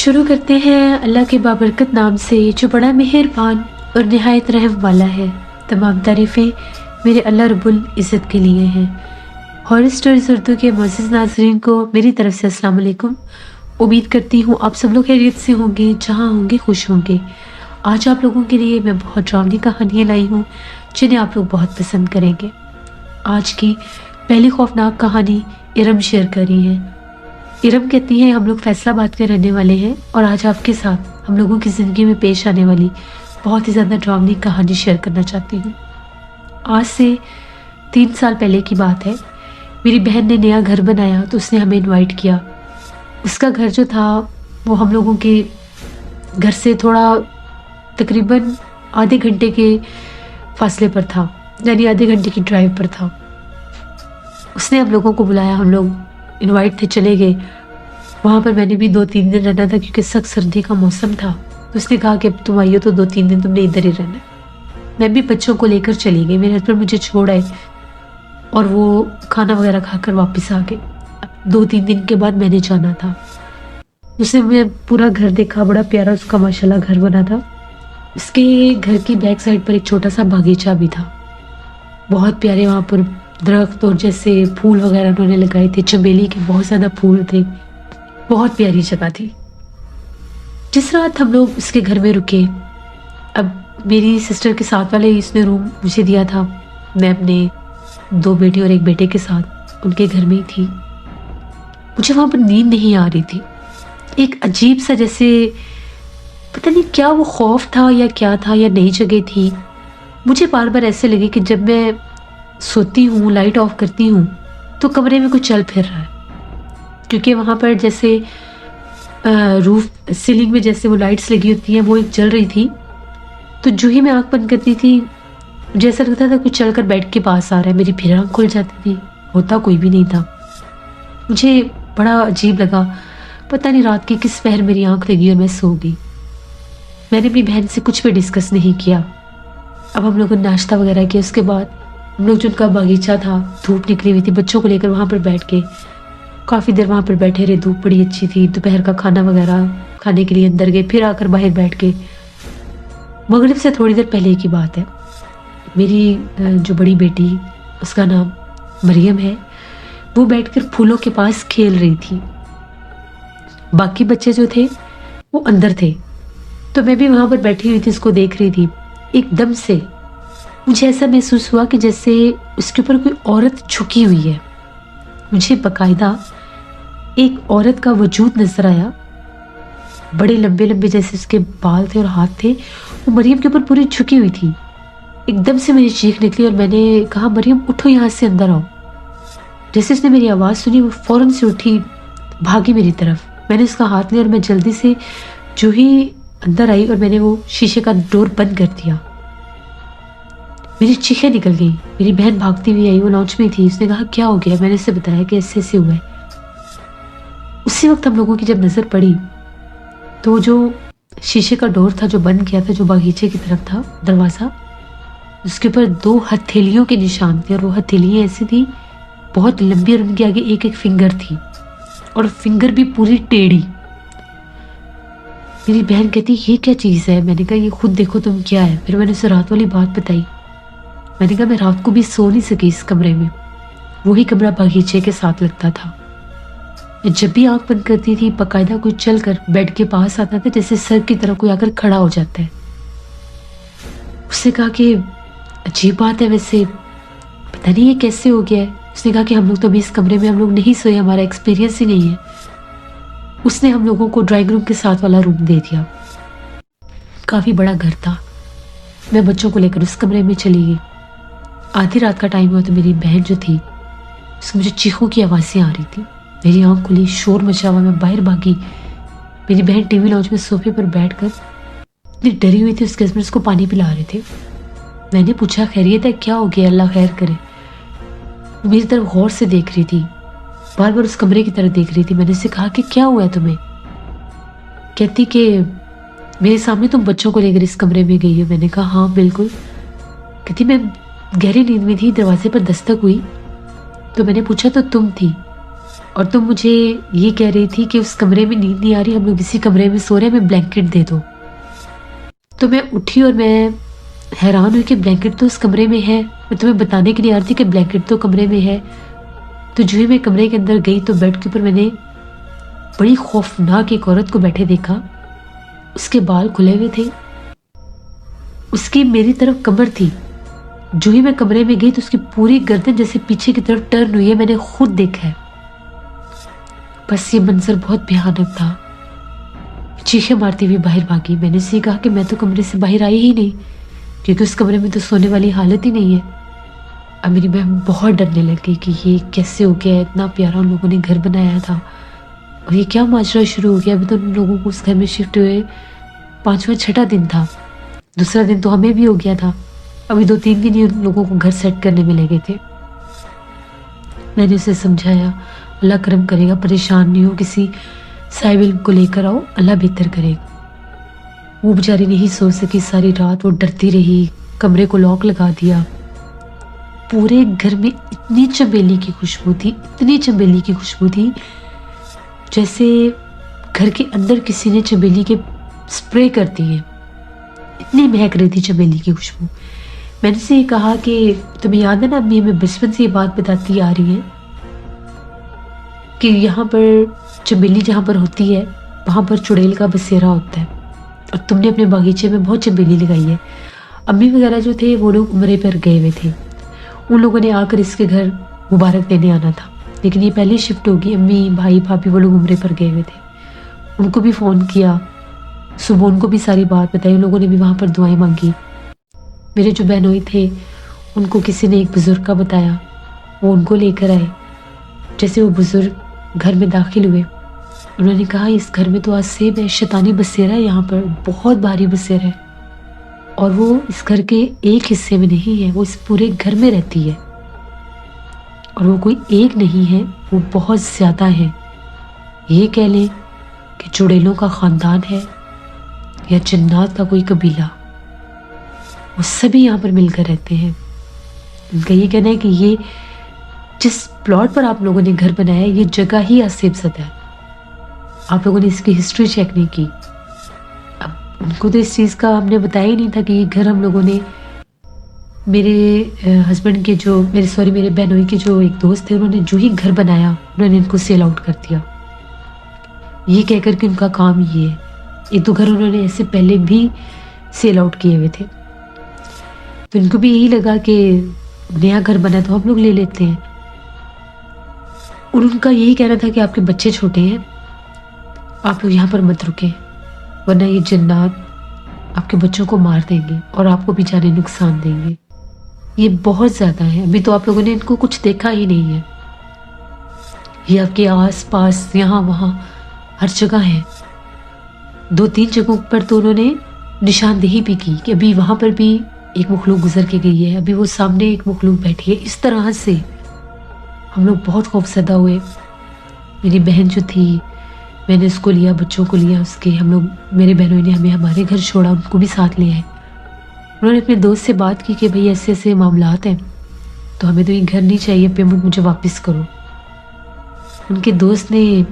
شروع کرتے ہیں اللہ کے بابرکت نام سے جو بڑا مہربان اور نہایت رحم والا ہے۔ تمام تعریفیں میرے اللہ رب العزت کے لیے ہیں۔ ہارر سٹوریز اردو کے معزز ناظرین کو میری طرف سے السلام علیکم۔ امید کرتی ہوں آپ سب لوگ خیریت سے ہوں گے، جہاں ہوں گے خوش ہوں گے۔ آج آپ لوگوں کے لیے میں بہت ڈراؤنی کہانیاں لائی ہوں جنہیں آپ لوگ بہت پسند کریں گے۔ آج کی پہلی خوفناک کہانی ارم شیئر کری ہے۔ ارم کہتی ہیں ہم لوگ فیصل آباد کے رہنے والے ہیں اور آج آپ کے ساتھ ہم لوگوں کی زندگی میں پیش آنے والی بہت ہی زیادہ ڈراؤنی کہانی شیئر کرنا چاہتی ہوں۔ آج سے 3 سال پہلے کی بات ہے۔ میری بہن نے نیا گھر بنایا تو اس نے ہمیں انوائٹ کیا۔ اس کا گھر جو تھا وہ ہم لوگوں کے گھر سے تھوڑا تقریباً آدھے گھنٹے کے فاصلے پر تھا، یعنی آدھے گھنٹے کی ڈرائیو پر تھا۔ اس نے ہم لوگوں کو بلایا، ہم لوگ انوائٹ تھے، چلے گئے۔ وہاں پر میں نے بھی 2-3 دن رہنا تھا کیونکہ سخت سردی کا موسم تھا، تو اس نے کہا کہ اب تم آئیو تو 2-3 دن تم نے ادھر ہی رہنا ہے۔ میں بھی بچوں کو لے کر چلی گئی، میرے ہسبینڈ مجھے چھوڑ آئے اور وہ کھانا وغیرہ کھا کر واپس آ گئے۔ 2-3 دن کے بعد میں نے جانا تھا۔ اس نے میں پورا گھر دیکھا، بڑا پیارا اس کا ماشاءاللہ گھر بنا تھا۔ اس کے گھر کی بیک سائڈ پر ایک چھوٹا سا باغیچہ بھی تھا، بہت پیارے وہاں پر درخت اور جیسے پھول وغیرہ انہوں نے لگائے تھے، چمیلی کے بہت زیادہ پھول تھے، بہت پیاری جگہ تھی۔ جس رات ہم لوگ اس کے گھر میں رکے، اب میری سسٹر کے ساتھ والے اس نے روم مجھے دیا تھا، میں اپنے 2 بیٹے اور 1 بیٹے کے ساتھ ان کے گھر میں ہی تھی۔ مجھے وہاں پر نیند نہیں آ رہی تھی، ایک عجیب سا جیسے پتہ نہیں کیا وہ خوف تھا یا کیا تھا یا نئی جگہ تھی۔ مجھے بار بار ایسے لگے کہ جب میں سوتی ہوں، لائٹ آف کرتی ہوں تو کمرے میں کچھ چل پھر رہا ہے، کیونکہ وہاں پر جیسے روف سیلنگ میں جیسے وہ لائٹس لگی ہوتی ہیں وہ ایک جل رہی تھی، تو جو ہی میں آنکھ بند کرتی تھی جیسا لگتا تھا کچھ چل کر بیڈ کے پاس آ رہا ہے، میری پھر آنکھ کھل جاتی تھی، ہوتا کوئی بھی نہیں تھا۔ مجھے بڑا عجیب لگا، پتہ نہیں رات کی کس پہر میری آنکھ لگی اور میں سو گئی۔ میں نے اپنی بہن سے کچھ بھی ڈسکس نہیں کیا۔ اب ہم لوگوں نے ناشتہ وغیرہ کیا، اس کے بعد ہم لوگ جو ان کا باغیچہ تھا، دھوپ نکلی ہوئی تھی، بچوں کو لے کر وہاں پر بیٹھ کے کافی دیر وہاں پر بیٹھے رہے، دھوپ بڑی اچھی تھی۔ دوپہر کا کھانا وغیرہ کھانے کے لیے اندر گئے، پھر آ کر باہر بیٹھ کے مغرب سے تھوڑی دیر پہلے کی بات ہے، میری جو بڑی بیٹی اس کا نام مریم ہے، وہ بیٹھ کر پھولوں کے پاس کھیل رہی تھی۔ باقی بچے جو تھے وہ اندر تھے، تو میں بھی وہاں پر بیٹھی ہوئی تھی، اس کو دیکھ رہی تھی۔ ایک دم سے مجھے ایسا محسوس ہوا کہ جیسے اس کے اوپر کوئی عورت جھکی ہوئی ہے۔ مجھے باقاعدہ ایک عورت کا وجود نظر آیا، بڑے لمبے لمبے جیسے اس کے بال تھے اور ہاتھ تھے، وہ مریم کے اوپر پوری جھکی ہوئی تھی۔ ایک دم سے میری چیخ نکلی اور میں نے کہا مریم اٹھو، یہاں سے اندر آؤ۔ جیسے اس نے میری آواز سنی وہ فوراً سے اٹھی، بھاگی میری طرف۔ میں نے اس کا ہاتھ لیا اور میں جلدی سے جو ہی اندر آئی اور میں نے وہ شیشے کا ڈور بند کر دیا، میری چیخیں نکل گئی۔ میری بہن بھاگتی ہوئی آئی، وہ لاؤنج میں تھی، اس نے کہا کیا ہو گیا؟ میں نے اسے بتایا کہ ایسے ایسے ہوا ہے۔ اسی وقت ہم لوگوں کی جب نظر پڑی تو جو شیشے کا ڈور تھا جو بند کیا تھا، جو باغیچے کی طرف تھا دروازہ، اس کے اوپر 2 ہتھیلیوں کے نشان تھے، اور وہ ہتھیلیاں ایسی تھی بہت لمبی، اور ان کے آگے ایک ایک فنگر تھی، اور فنگر بھی پوری ٹیڑھی۔ میری بہن کہتی یہ کیا چیز ہے؟ میں نے کہا یہ خود دیکھو تم کیا ہے۔ پھر میں نے اسے رات والی بات بتائی۔ میں نے کہا میں رات کو بھی سو نہیں سکی اس کمرے میں، وہی کمرہ باغیچے کے ساتھ لگتا تھا۔ میں جب بھی آنکھ بند کرتی تھی باقاعدہ کوئی چل کر بیڈ کے پاس آتا تھا، جیسے سر کی طرف کوئی آ کر کھڑا ہو جاتا ہے۔ اس نے کہا کہ عجیب بات ہے، ویسے پتہ نہیں یہ کیسے ہو گیا ہے۔ اس نے کہا کہ ہم لوگ تو ابھی اس کمرے میں ہم لوگ نہیں سوئے، ہمارا ایکسپیرینس ہی نہیں ہے۔ اس نے ہم لوگوں کو ڈرائنگ روم کے ساتھ والا روم دے دیا، کافی بڑا گھر تھا۔ میں بچوں کو لے کر اس کمرے میں چلی گئی۔ آدھی رات کا ٹائم ہوا تو میری بہن جو تھی اس کو مجھے چیخوں کی آوازیں آ رہی تھی، میری آنکھ کھلی، شور مچا ہوا، میں باہر بھاگی۔ میری بہن ٹی وی لاؤنج میں صوفے پر بیٹھ کر اتنی ڈری ہوئی تھی، اس کے ہسبینڈ اس کو پانی پلا رہے تھے۔ میں نے پوچھا خیریت ہے؟ کیا ہو گیا؟ اللہ خیر کرے۔ وہ میری طرف غور سے دیکھ رہی تھی، بار بار اس کمرے کی طرف دیکھ رہی تھی۔ میں نے اسے کہا کہ کیا ہوا ہے تمہیں؟ کہتی کہ میرے سامنے تم بچوں کو لے کر اس کمرے میں گئی ہو۔ میں نے کہا ہاں بالکل۔ کہتی میں گہری نیند میں تھی، دروازے پر دستک ہوئی تو میں نے پوچھا تو تم تھی؟ اور تم مجھے یہ کہہ رہی تھی کہ اس کمرے میں نیند نہیں آ رہی, ہم لوگ اسی کمرے میں سو رہے ہیں, میں بلینکٹ دے دو. تو میں اٹھی اور میں حیران ہوئی کہ بلینکٹ تو اس کمرے میں ہے. میں تمہیں بتانے کے لیے آ رہی تھی کہ بلینکٹ تو کمرے میں ہے. تو جو ہی میں کمرے کے اندر گئی تو بیڈ کے اوپر میں نے بڑی خوفناک ایک عورت کو بیٹھے دیکھا. اس کے بال کھلے ہوئے تھے, اس کی میری طرف کمر تھی. جو ہی میں کمرے میں گئی تو اس کی پوری گردن جیسے پیچھے کی طرف ٹرن ہوئی ہے, میں نے خود دیکھا ہے. بس یہ منظر بہت بھیانک تھا. چیخیں مارتی ہوئی باہر بھاگی. میں نے اسے کہا کہ میں تو کمرے سے باہر آئی ہی نہیں, کیونکہ اس کمرے میں تو سونے والی حالت ہی نہیں ہے. اب میری بہن بہت ڈرنے لگ گئی کہ یہ کیسے ہو گیا, اتنا پیارا ان لوگوں نے گھر بنایا تھا اور یہ کیا ماجرا شروع ہو گیا. ابھی تو ان لوگوں کو اس گھر میں شفٹ ہوئے 5واں 6ٹھا دن تھا, دوسرا دن تو ہمیں بھی ہو گیا تھا. ابھی 2-3 دن ہی ان لوگوں کو گھر سیٹ کرنے میں لگے تھے. میں نے اسے سمجھایا اللہ کرم کرے گا, پریشان نہیں ہو, کسی صاحب علم کو لے کر آؤ, اللہ بہتر کرے گا. وہ بیچاری نہیں سو سکی ساری رات, وہ ڈرتی رہی, کمرے کو لاک لگا دیا. پورے گھر میں اتنی چمیلی کی خوشبو تھی, اتنی چمیلی کی خوشبو تھی جیسے گھر کے اندر کسی نے چمیلی کے سپرے کر دیے, اتنی مہک رہی تھی چمیلی کی خوشبو. میں نے سے یہ کہا کہ تمہیں یاد ہے نا امی ہمیں بچپن سے یہ بات بتاتی آ رہی ہے کہ یہاں پر چمیلی جہاں پر ہوتی ہے وہاں پر چڑیل کا بسیرا ہوتا ہے, اور تم نے اپنے باغیچے میں بہت چمیلی لگائی ہے. امی وغیرہ جو تھے وہ لوگ عمرے پر گئے ہوئے تھے, ان لوگوں نے آ کر اس کے گھر مبارک دینے آنا تھا, لیکن یہ پہلے شفٹ ہوگی. امی بھائی بھابھی وہ لوگ عمرے پر گئے ہوئے تھے, ان کو بھی فون کیا, صبح ان کو بھی ساری بات بتائی, ان لوگوں نے بھی وہاں پر دعائیں مانگی. میرے جو بہنوئی تھے ان کو کسی نے ایک بزرگ کا بتایا, وہ ان کو لے کر آئے. جیسے وہ بزرگ گھر میں داخل ہوئے انہوں نے کہا اس گھر میں تو آج سیب ہے, شیطانی بسیرا ہے, یہاں پر بہت بھاری بسیرا ہے, اور وہ اس گھر کے ایک حصے میں نہیں ہے, وہ اس پورے گھر میں رہتی ہے, اور وہ کوئی ایک نہیں ہے, وہ بہت زیادہ ہے. یہ کہہ لیں کہ چڑیلوں کا خاندان ہے یا جنات کا کوئی قبیلہ, وہ سبھی یہاں پر مل کر رہتے ہیں. ان کا یہ کہنا ہے کہ یہ جس پلاٹ پر آپ لوگوں نے گھر بنایا ہے یہ جگہ ہی آصف زدہ ہے, آپ لوگوں نے اس کی ہسٹری چیک نہیں کی. اب ان کو تو اس چیز کا ہم نے بتایا ہی نہیں تھا کہ یہ گھر ہم لوگوں نے, میرے ہسبینڈ کے جو میرے بہنوئی کے جو ایک دوست تھے انہوں نے جو ہی گھر بنایا انہوں نے ان کو سیل آؤٹ کر دیا, یہ کہہ کر کہ ان کا کام یہ ہے. 1-2 گھر انہوں نے ایسے پہلے بھی سیل آؤٹ کیے ہوئے تھے, تو ان کو بھی یہی لگا کہ نیا گھر بنا تو ہم لوگ لے لیتے ہیں. اور ان کا یہی کہنا تھا کہ آپ کے بچے چھوٹے ہیں, آپ لوگ یہاں پر مت رکیں, ورنہ یہ جنات آپ کے بچوں کو مار دیں گے اور آپ کو بھی جانے نقصان دیں گے. یہ بہت زیادہ ہے, ابھی تو آپ لوگوں نے ان کو کچھ دیکھا ہی نہیں ہے, یہ آپ کے آس پاس یہاں وہاں ہر جگہ ہے. 2-3 جگہوں پر تو انہوں نے نشاندہی بھی کی کہ ابھی وہاں پر بھی ایک مخلوق گزر کے گئی ہے, ابھی وہ سامنے ایک مخلوق بیٹھی ہے. اس طرح سے ہم لوگ بہت خوفزدہ ہوئے. میری بہن جو تھی میں نے اس کو لیا, بچوں کو لیا اس کے, ہم لوگ میرے بہنوں نے ہمیں ہمارے گھر چھوڑا, ان کو بھی ساتھ لے آئے. انہوں نے اپنے دوست سے بات کی کہ بھئی ایسے ایسے معاملات ہیں تو ہمیں تو یہ گھر نہیں چاہیے, پیمنٹ مجھے واپس کرو. ان کے دوست نے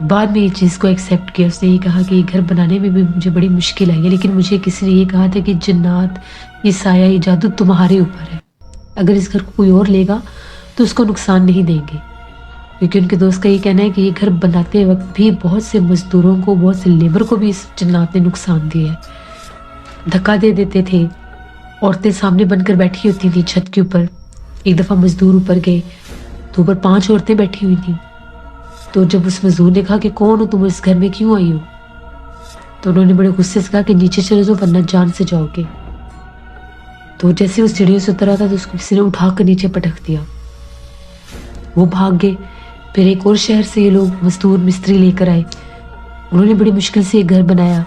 بعد میں یہ چیز کو ایکسیپٹ کیا, اس نے یہ کہا کہ یہ گھر بنانے میں بھی مجھے بڑی مشکل آئی ہے, لیکن مجھے کسی نے یہ کہا تھا کہ جنات, یہ سایہ, یہ جادو تمہارے اوپر ہے, اگر اس گھر کو کوئی اور لے گا تو اس کو نقصان نہیں دیں گے. کیونکہ ان کے دوست کا یہ کہنا ہے کہ یہ گھر بناتے وقت بھی بہت سے مزدوروں کو, بہت سے لیبر کو بھی اس جنات نے نقصان دیا ہے, دھکا دے دیتے تھے. عورتیں سامنے بن کر بیٹھی ہوتی تھیں چھت کے اوپر. ایک دفعہ مزدور اوپر گئے تو اوپر 5 عورتیں بیٹھی ہوئی تھیں. تو جب اس مزدور نے کہا کہ کون ہو تم, اس گھر میں کیوں آئی ہو, تو انہوں نے بڑے غصے سے کہا کہ نیچے چلے جاؤ ورنہ جان سے جاؤ گے. تو جیسے وہ سیڑھیوں سے اترا تھا تو اس کو کسی نے اٹھا کر نیچے پٹک دیا, وہ بھاگ گئے. پھر ایک اور شہر سے یہ لوگ مزدور مستری لے کر آئے, انہوں نے بڑی مشکل سے ایک گھر بنایا.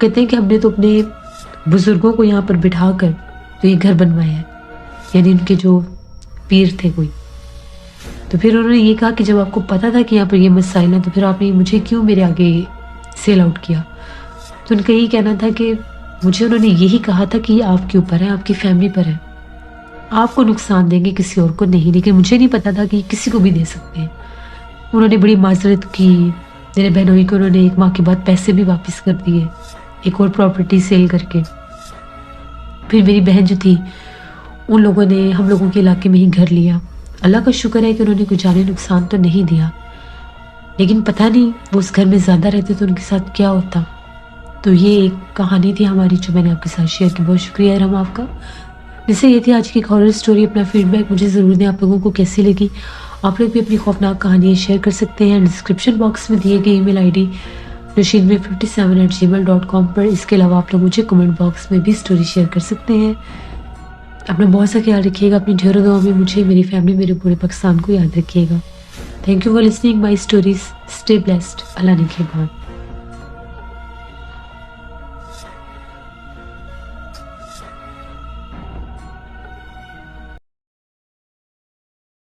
کہتے ہیں کہ ہم نے تو اپنے بزرگوں کو یہاں پر بٹھا کر تو یہ گھر بنوایا ہے, یعنی ان کے جو پیر تھے کوئی. تو پھر انہوں نے یہ کہا کہ جب آپ کو پتا تھا کہ یہاں پر یہ مسائل ہیں تو پھر آپ نے مجھے کیوں میرے آگے سیل آؤٹ کیا. تو ان کا یہی کہنا تھا کہ مجھے انہوں نے یہی کہا تھا کہ یہ آپ کے اوپر ہے, آپ کی فیملی پر ہے, آپ کو نقصان دیں گے کسی اور کو نہیں, لیکن مجھے نہیں پتا تھا کہ یہ کسی کو بھی دے سکتے ہیں. انہوں نے بڑی معذرت کی، میرے بہنوئی کو انہوں نے ایک ماہ کے بعد پیسے بھی واپس کر دیے ایک اور پراپرٹی سیل کر کے۔ پھر میری بہن جو تھی ان لوگوں نے ہم لوگوں کے علاقے میں ہی گھر لیا۔ اللہ کا شکر ہے کہ انہوں نے کوئی جانی نقصان تو نہیں دیا، لیکن پتہ نہیں وہ اس گھر میں زیادہ رہتے تو ان کے ساتھ کیا ہوتا۔ تو یہ ایک کہانی تھی ہماری جو میں نے آپ کے ساتھ شیئر کی۔ بہت شکریہ ارم آپ کا۔ جیسے یہ تھی آج کی ایک ہارر سٹوری۔ اپنا فیڈ بیک مجھے ضرور دیں آپ لوگوں کو کیسی لگی۔ آپ لوگ بھی اپنی خوفناک کہانیاں شیئر کر سکتے ہیں ڈسکرپشن باکس میں دیے گئے ای میل آئی ڈی نوشین57@gmail.com پر۔ اس کے علاوہ آپ لوگ مجھے کمنٹ باکس میں بھی سٹوری شیئر کر سکتے ہیں۔ اپنا بہت سا خیال رکھیے گا، اپنی ڈھیروں دعاؤں میں مجھے، میری فیملی، میرے پورے پاکستان کو یاد رکھیے گا۔ Thank you for listening my stories. Stay blessed. Allah نگہبان۔